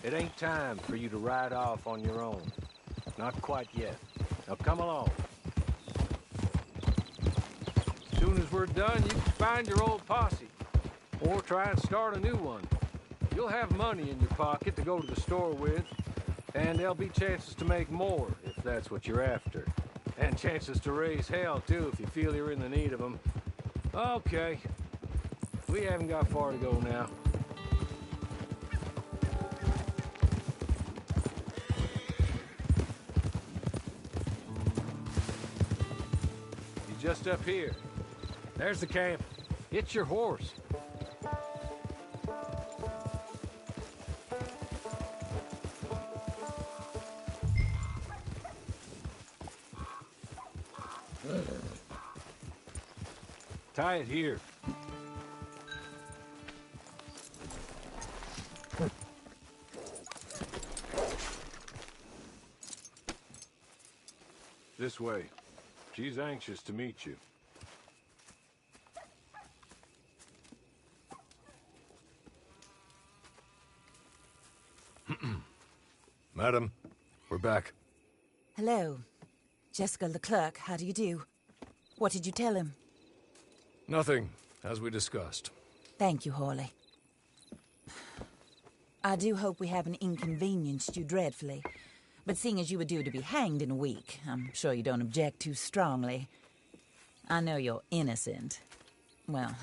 It ain't time for you to ride off on your own. Not quite yet. Now come along. As soon as we're done, you can find your old posse. Or try and start a new one. You'll have money in your pocket to go to the store with. And there'll be chances to make more, if that's what you're after. And chances to raise hell, too, if you feel you're in the need of them. Okay. We haven't got far to go now. You're just up here. There's the camp. Get your horse. Tie it here. This way. She's anxious to meet you. Madam, we're back. Hello. Jessica Leclerc, how do you do? What did you tell him? Nothing, as we discussed. Thank you, Hawley. I do hope we haven't inconvenienced you dreadfully. But seeing as you were due to be hanged in a week, I'm sure you don't object too strongly. I know you're innocent. Well,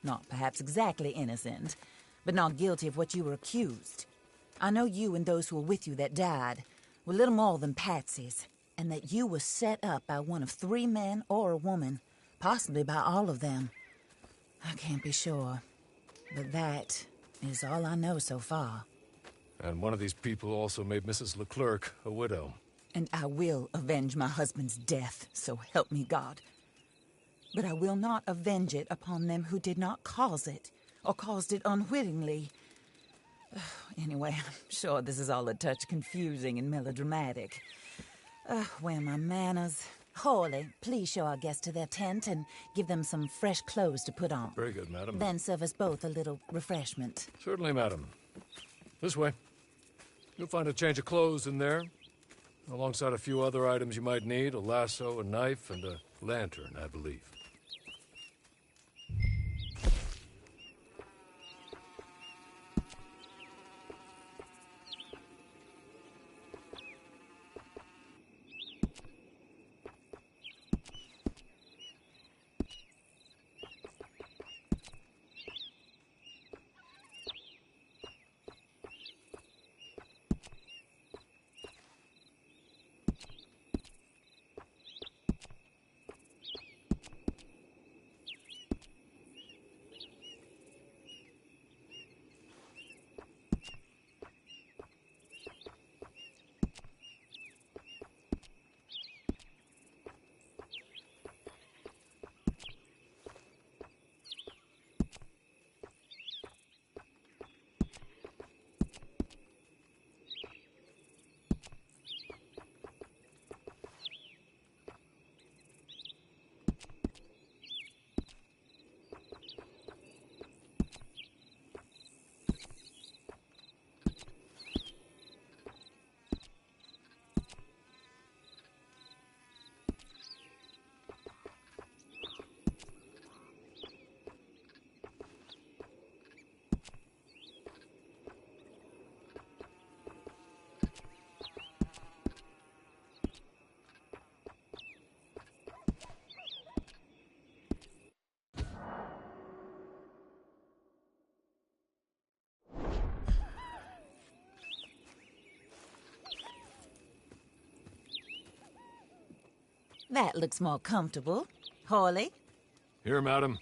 not perhaps exactly innocent, but not guilty of what you were accused. I know you and those who were with you that died were little more than patsies, and that you were set up by one of 3 men or a woman, possibly by all of them. I can't be sure, but that is all I know so far. And one of these people also made Mrs. Leclerc a widow. And I will avenge my husband's death, so help me God. But I will not avenge it upon them who did not cause it, or caused it unwittingly. Anyway, I'm sure this is all a touch confusing and melodramatic. Where are my manners? Hawley, please show our guests to their tent and give them some fresh clothes to put on. Very good, madam. Then serve us both a little refreshment. Certainly, madam. This way. You'll find a change of clothes in there, alongside a few other items you might need, a lasso, a knife, and a lantern, I believe. That looks more comfortable. Hawley? Here, madam.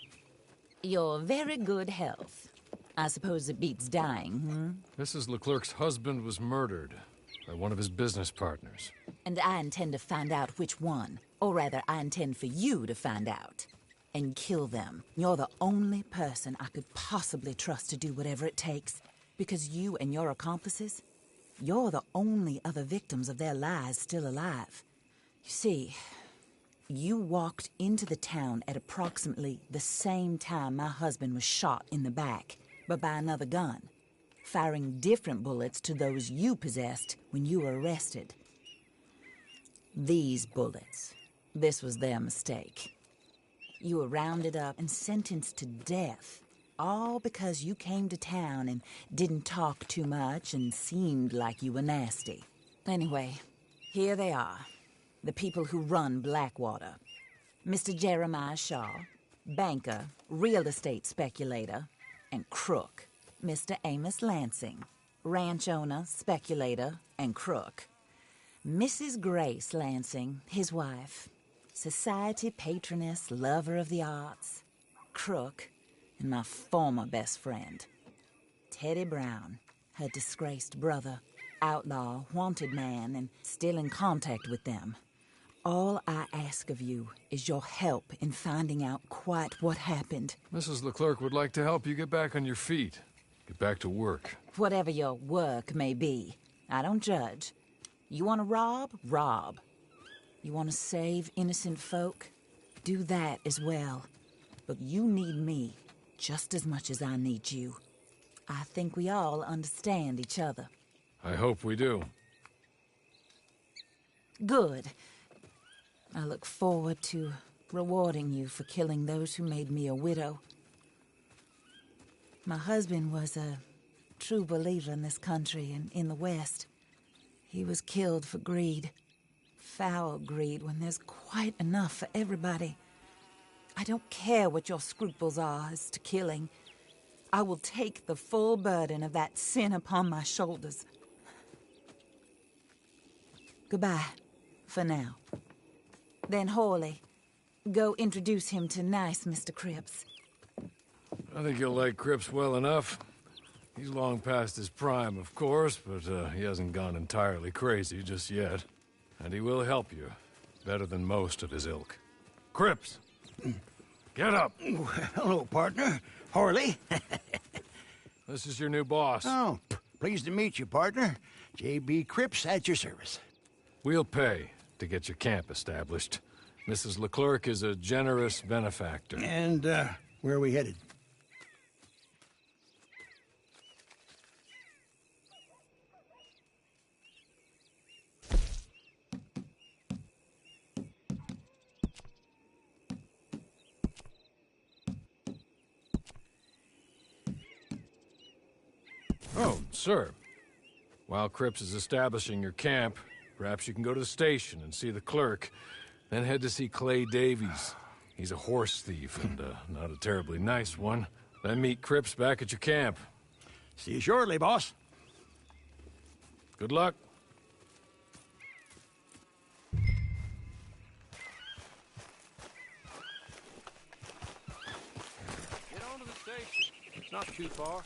Your very good health. I suppose it beats dying, Mrs. Leclerc's husband was murdered by one of his business partners. And I intend to find out which one. Or rather, I intend for you to find out. And kill them. You're the only person I could possibly trust to do whatever it takes. Because you and your accomplices, you're the only other victims of their lies still alive. You see, you walked into the town at approximately the same time my husband was shot in the back, but by another gun. firing different bullets to those you possessed when you were arrested. These bullets, this was their mistake. You were rounded up and sentenced to death, all because you came to town and didn't talk too much and seemed like you were nasty. Anyway, here they are, the people who run Blackwater. Mr. Jeremiah Shaw, banker, real estate speculator, and crook. Mr. Amos Lansing, ranch owner, speculator, and crook. Mrs. Grace Lansing, his wife, society patroness, lover of the arts, crook, and my former best friend. Teddy Brown, her disgraced brother, outlaw, wanted man, and still in contact with them. All I ask of you is your help in finding out quite what happened. Mrs. Leclerc would like to help you get back on your feet. Get back to work. Whatever your work may be, I don't judge. You want to rob? Rob. You want to save innocent folk? Do that as well. But you need me just as much as I need you. I think we all understand each other. I hope we do. Good. I look forward to rewarding you for killing those who made me a widow. My husband was a true believer in this country and in the West. He was killed for greed. Foul greed when there's quite enough for everybody. I don't care what your scruples are as to killing. I will take the full burden of that sin upon my shoulders. Goodbye, for now. Then Hawley, go introduce him to nice Mr. Cripps. I think you'll like Cripps well enough. He's long past his prime, of course, but he hasn't gone entirely crazy just yet. And he will help you, better than most of his ilk. Cripps! Get up! Hello, partner. Harley. This is your new boss. Oh, pleased to meet you, partner. J.B. Cripps at your service. We'll pay to get your camp established. Mrs. Leclerc is a generous benefactor. And, where are we headed? Oh, sir. While Cripps is establishing your camp, perhaps you can go to the station and see the clerk, then head to see Clay Davies. He's a horse thief, and not a terribly nice one. Then meet Cripps back at your camp. See you shortly, boss. Good luck. Get on to the station. It's not too far.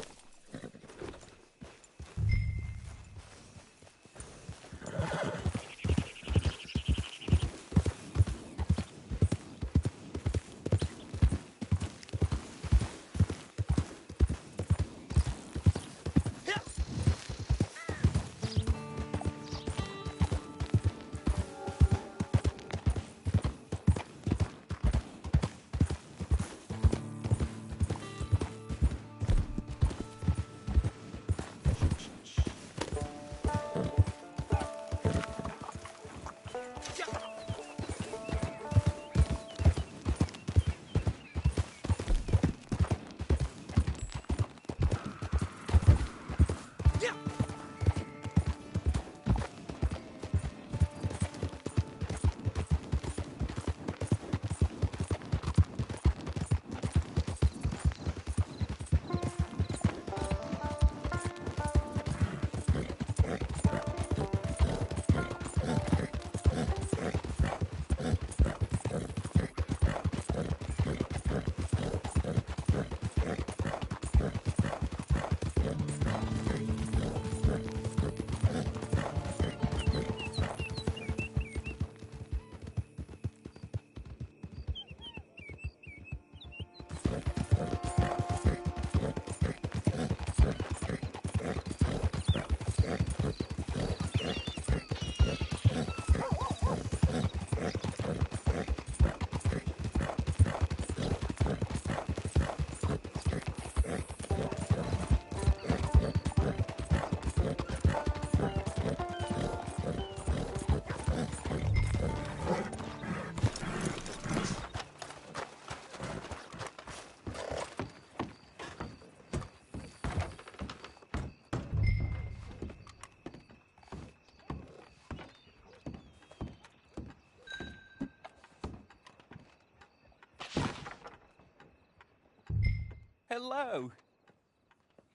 Hello.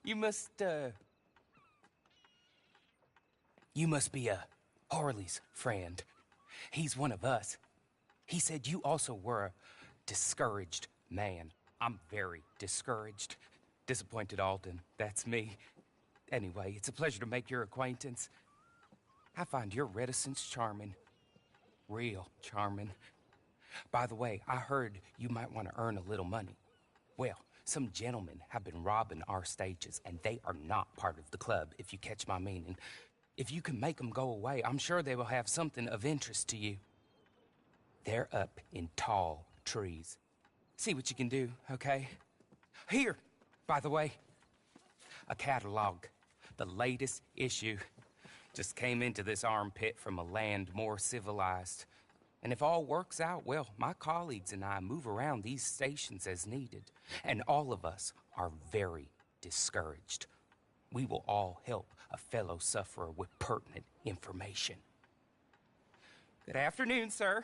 You must be Harley's friend. He's one of us. He said you also were a discouraged man. I'm very discouraged. Disappointed Alden, that's me. Anyway, it's a pleasure to make your acquaintance. I find your reticence charming. Real charming. By the way, I heard you might want to earn a little money. Well, some gentlemen have been robbing our stages, and they are not part of the club, if you catch my meaning. If you can make them go away, I'm sure they will have something of interest to you. They're up in tall trees. See what you can do, okay? Here, by the way, a catalog. The latest issue. Just came into this armpit from a land more civilized. And if all works out, well, my colleagues and I move around these stations as needed. And all of us are very discouraged. We will all help a fellow sufferer with pertinent information. Good afternoon, sir.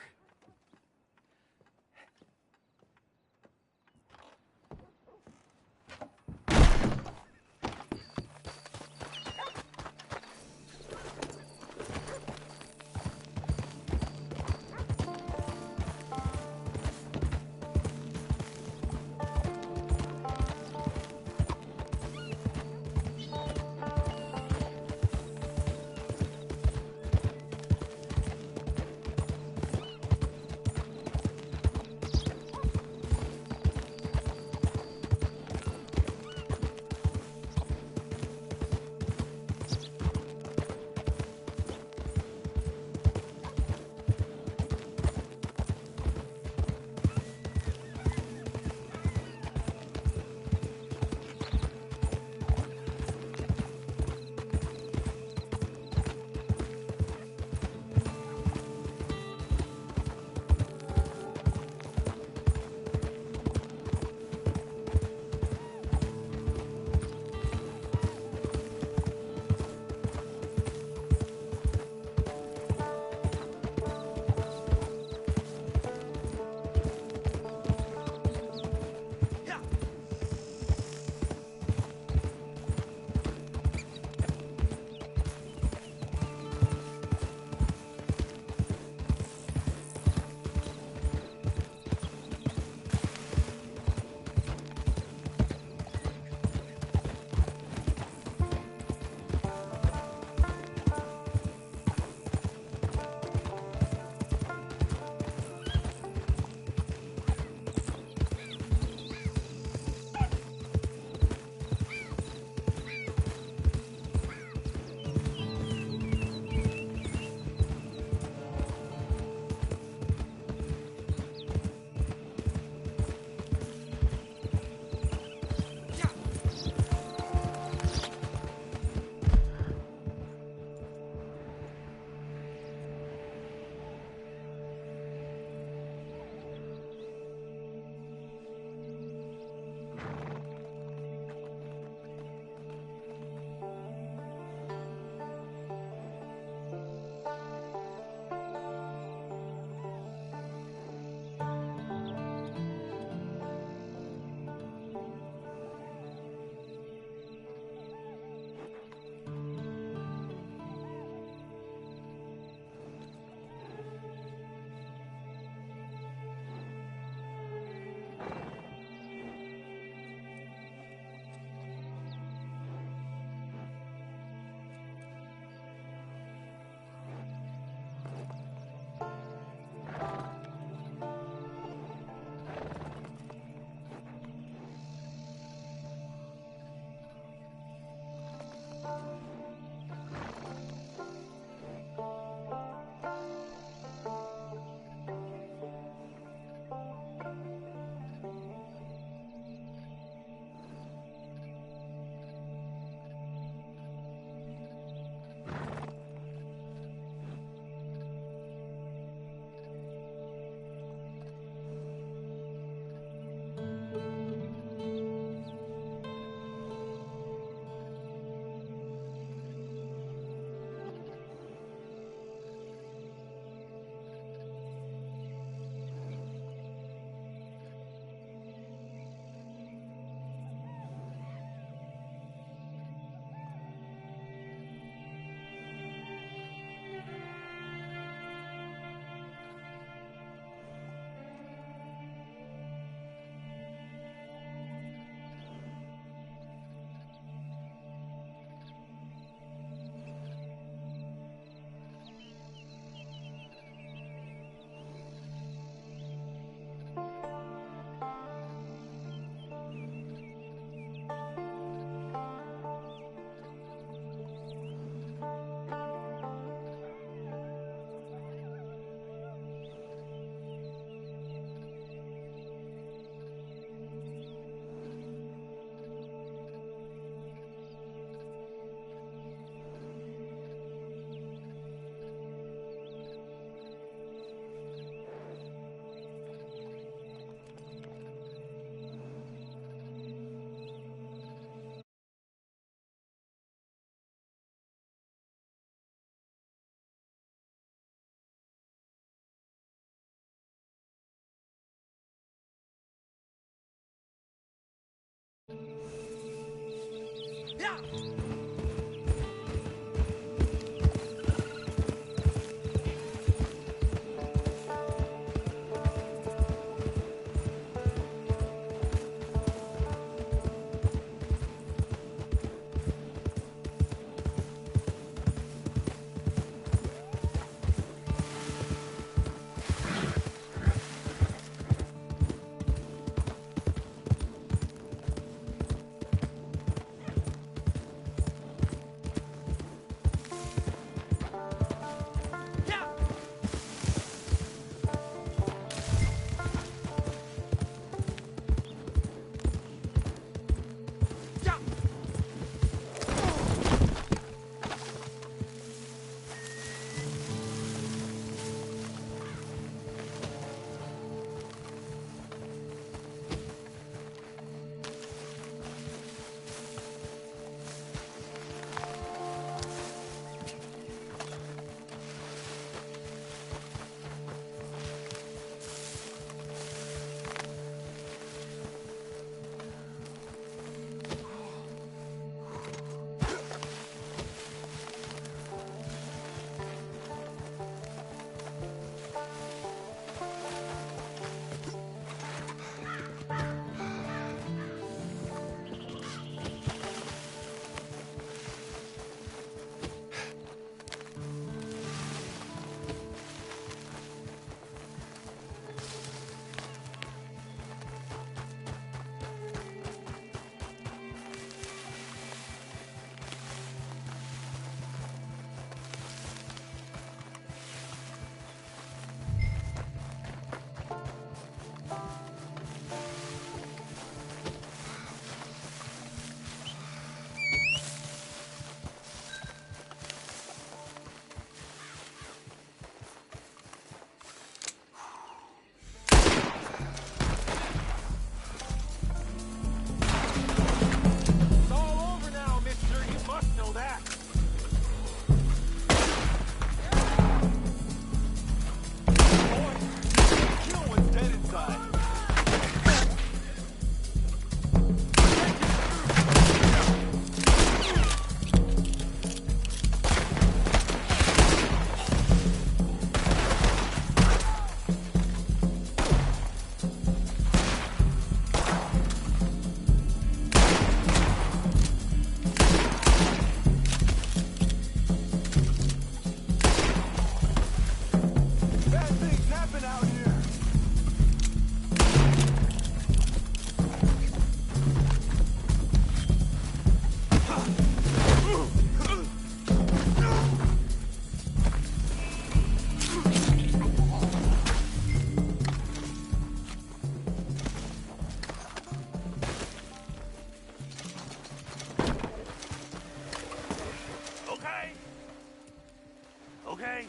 Okay?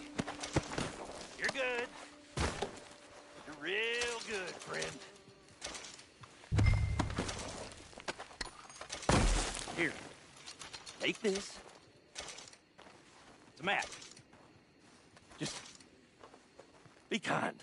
You're good. You're real good, friend. Here. Take this. It's a map. Just be kind.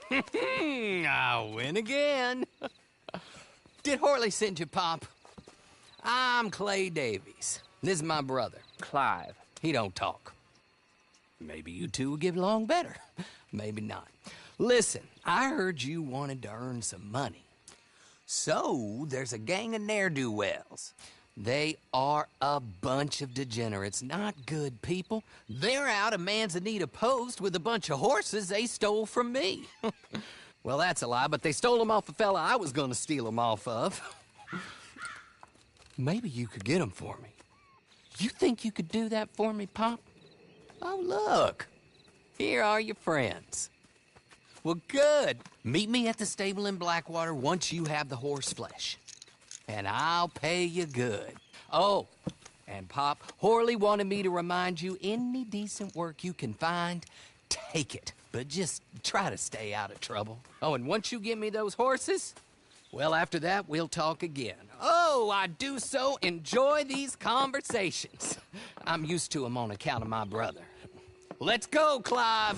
I win again. Did Horley send you, Pop? I'm Clay Davies. This is my brother, Clive. He don't talk. Maybe you two will get along better. Maybe not. Listen, I heard you wanted to earn some money. So, there's a gang of ne'er-do-wells. They are a bunch of degenerates, not good people. They're out of Manzanita Post with a bunch of horses they stole from me. Well, that's a lie, but they stole them off a fella I was gonna steal them off of. Maybe you could get them for me. You think you could do that for me, Pop? Oh, look. Here are your friends. Well, good. Meet me at the stable in Blackwater once you have the horse flesh. And I'll pay you good. Oh, and Pop, Horley wanted me to remind you, any decent work you can find, take it. But just try to stay out of trouble. Oh, and once you give me those horses, well, after that, we'll talk again. Oh, I do so enjoy these conversations. I'm used to them on account of my brother. Let's go, Clive.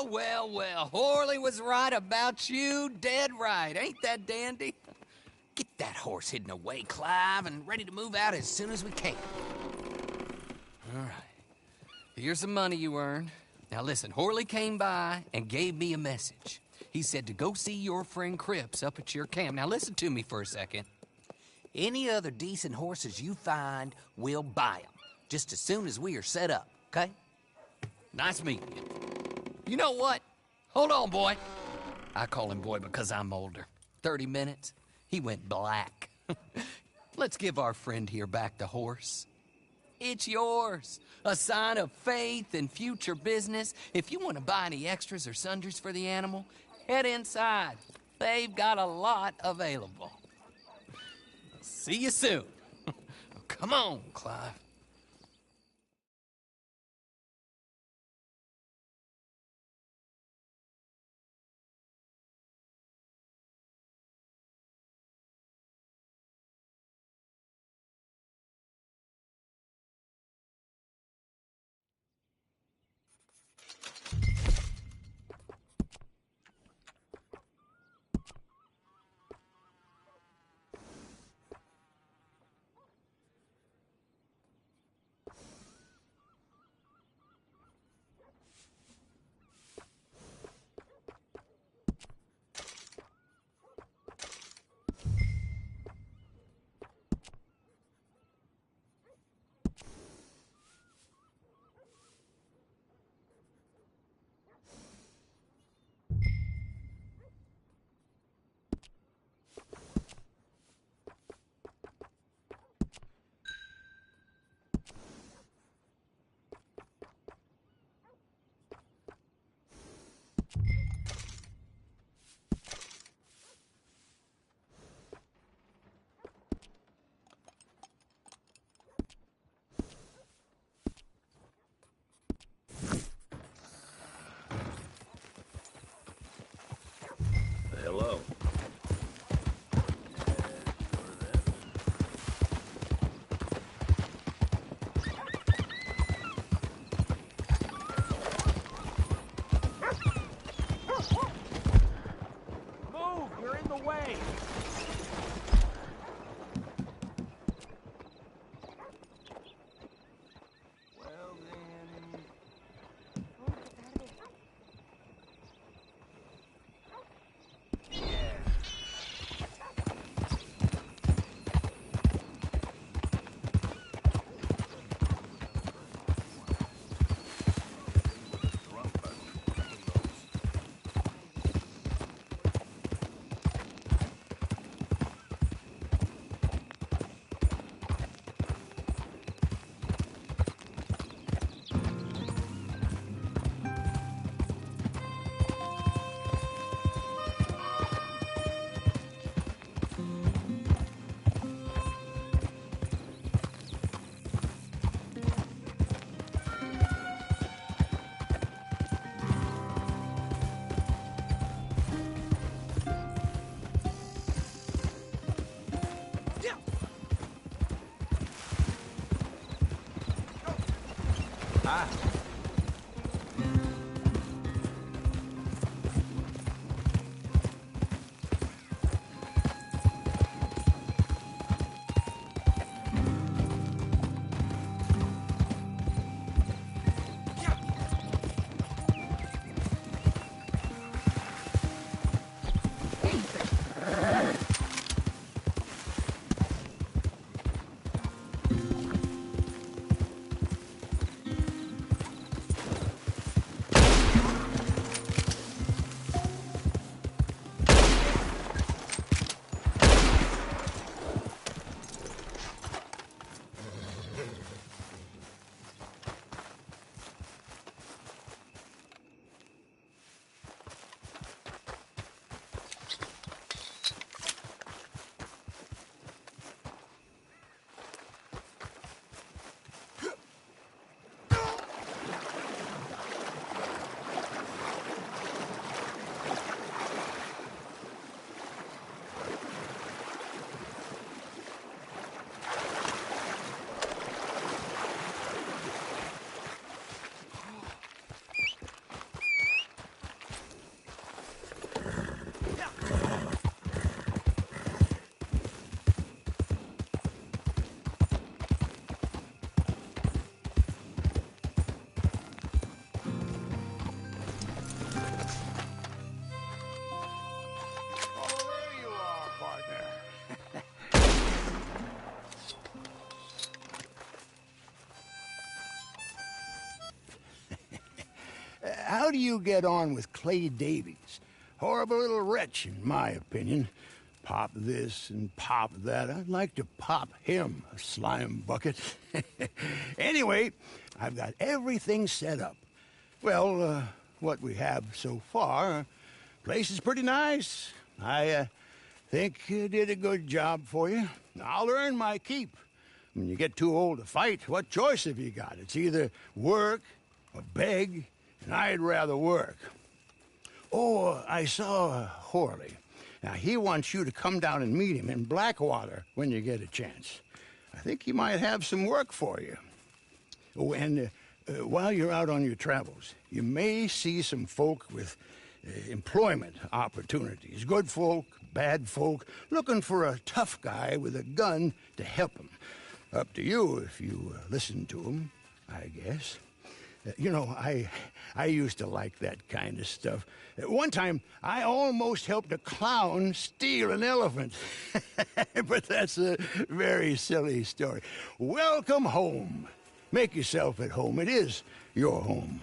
Well. Horley was right about you, dead right. Ain't that dandy? Get that horse hidden away, Clive, and ready to move out as soon as we can. All right. Here's the money you earned. Now listen, Horley came by and gave me a message. He said to go see your friend Cripps up at your camp. Now listen to me for a second. Any other decent horses you find, we'll buy them. Just as soon as we are set up, okay? Nice meeting you. You know what? Hold on, boy. I call him boy because I'm older. 30 minutes, he went black. Let's give our friend here back the horse. It's yours. A sign of faith and future business. If you want to buy any extras or sundries for the animal, head inside. They've got a lot available. See you soon. Come on, Clive. Hello. Move! You're in the way! Well then... how do you get on with Clay Davies? Horrible little wretch, in my opinion. Pop this and pop that. I'd like to pop him, a slime bucket. Anyway, I've got everything set up. Well, what we have so far, place is pretty nice. I think you did a good job for you. I'll earn my keep. When you get too old to fight, what choice have you got? It's either work or beg, and I'd rather work. Oh, I saw Horley. Now, he wants you to come down and meet him in Blackwater when you get a chance. I think he might have some work for you. Oh, and while you're out on your travels, you may see some folk with employment opportunities. Good folk, bad folk, looking for a tough guy with a gun to help them. Up to you if you listen to them, I guess. You know, I used to like that kind of stuff. One time, I almost helped a clown steal an elephant. But that's a very silly story. Welcome home. Make yourself at home. It is your home.